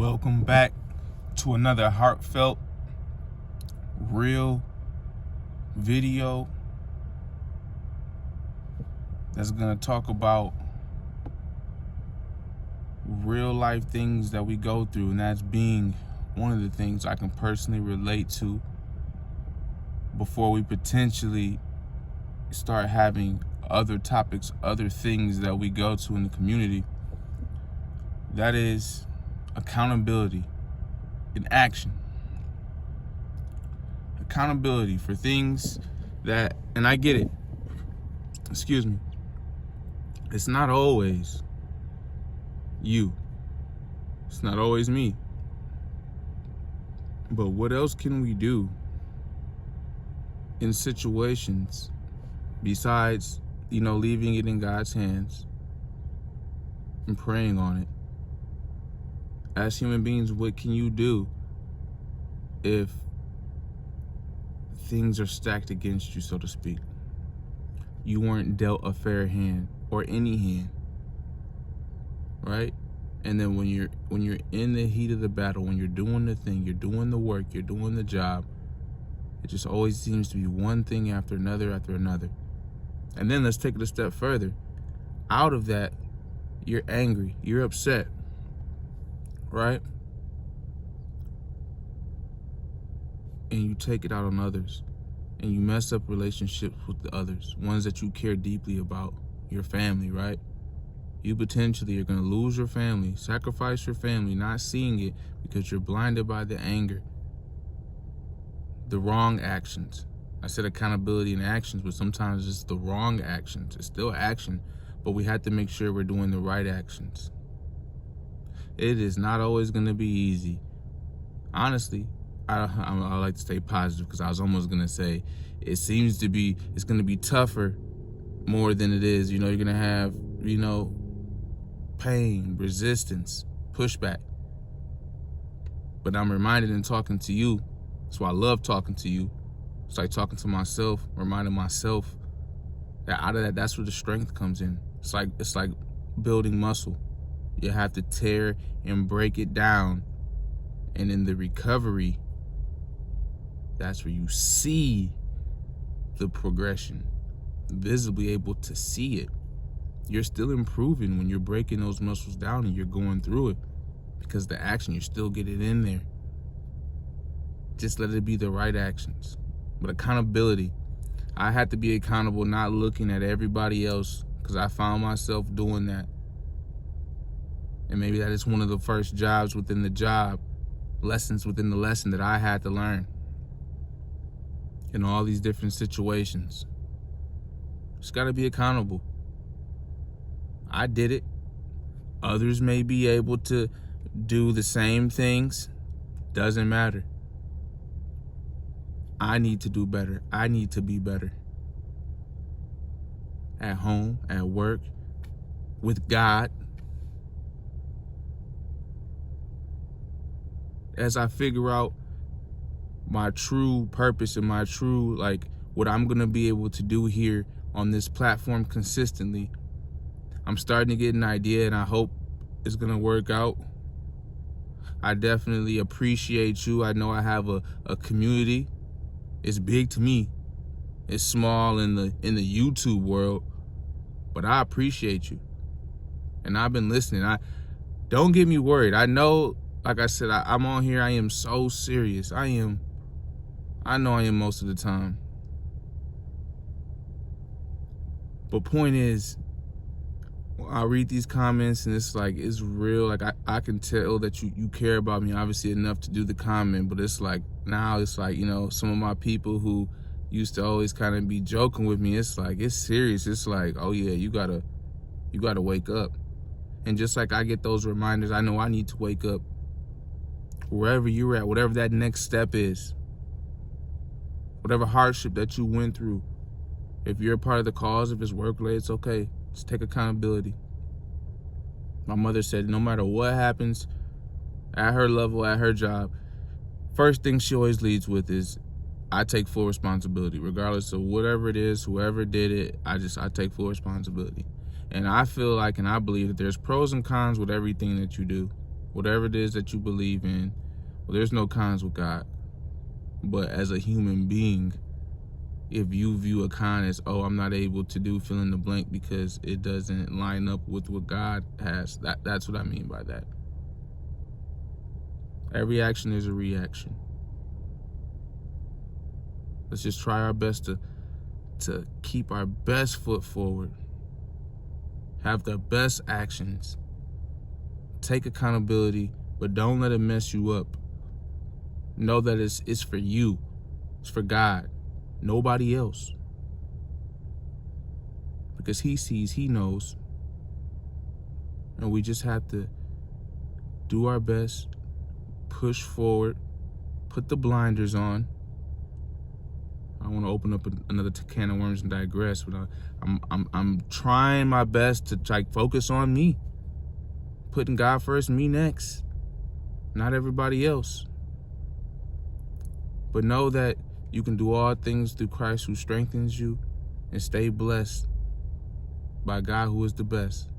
Welcome back to another heartfelt, real video that's going to talk about real life things that we go through, and that's being one of the things I can personally relate to before we potentially start having other topics, other things that we go to in the community. That is accountability in action. Accountability for things that, and I get it, excuse me, it's not always you. It's not always me. But what else can we do in situations besides, leaving it in God's hands and praying on it? As human beings, what can you do if things are stacked against you, so to speak? You weren't dealt a fair hand or any hand, right? And then when you're in the heat of the battle, when you're doing the thing, you're doing the work, you're doing the job, it just always seems to be one thing after another after another. And then let's take it a step further. Out of that, you're angry, you're upset, right? And you take it out on others, and you mess up relationships with the others, ones that you care deeply about, your family, right? You potentially are going to lose your family, sacrifice your family, not seeing it because you're blinded by the anger, the wrong actions. I said accountability and actions, but sometimes it's the wrong actions. It's still action, but we have to make sure we're doing the right actions. It is not always going to be easy. Honestly, I like to stay positive because I was almost going to say it's going to be tougher more than it is. You're going to have, pain, resistance, pushback. But I'm reminded in talking to you, that's why I love talking to you. It's like talking to myself, reminding myself that out of that, that's where the strength comes in. It's like building muscle. You have to tear and break it down. And in the recovery, that's where you see the progression, visibly able to see it. You're still improving when you're breaking those muscles down and you're going through it, because the action, you're still getting in there. Just let it be the right actions. But accountability, I had to be accountable, not looking at everybody else, because I found myself doing that. And maybe that is one of the first jobs within the job, lessons within the lesson that I had to learn in all these different situations. Just got to be accountable. I did it. Others may be able to do the same things. Doesn't matter. I need to do better. I need to be better. At home, at work, with God. As I figure out my true purpose and my true, what I'm going to be able to do here on this platform consistently, I'm starting to get an idea, and I hope it's going to work out. I definitely appreciate you. I know I have a community. It's big to me. It's small in the YouTube world, but I appreciate you. And I've been listening. Don't get me worried. I know, like I said, I'm on here. I am so serious. I know I am most of the time. But point is, I read these comments and it's real. I can tell that you care about me, obviously, enough to do the comment. But it's now some of my people who used to always kind of be joking with me, it's serious. It's oh yeah, you gotta wake up. And just like I get those reminders, I know I need to wake up. Wherever you're at, whatever that next step is, whatever hardship that you went through, if you're a part of the cause, if it's work-related, it's okay. Just take accountability. My mother said no matter what happens at her level, at her job, first thing she always leads with is, I take full responsibility. Regardless of whatever it is, whoever did it, I take full responsibility. And I feel like, and I believe that there's pros and cons with everything that you do. whatever it is that you believe in. Well, there's no cons with God. But as a human being, if you view a con as, oh, I'm not able to do fill in the blank because it doesn't line up with what God has, that's what I mean by that. Every action is a reaction. Let's just try our best to keep our best foot forward, have the best actions, take accountability, but don't let it mess you up. Know that it's for you. It's for God. Nobody else. Because he sees, he knows. And we just have to do our best, push forward, put the blinders on. I want to open up another can of worms and digress, but I'm trying my best to focus on me. Putting God first, me next. Not everybody else. But know that you can do all things through Christ who strengthens you, and stay blessed by God who is the best.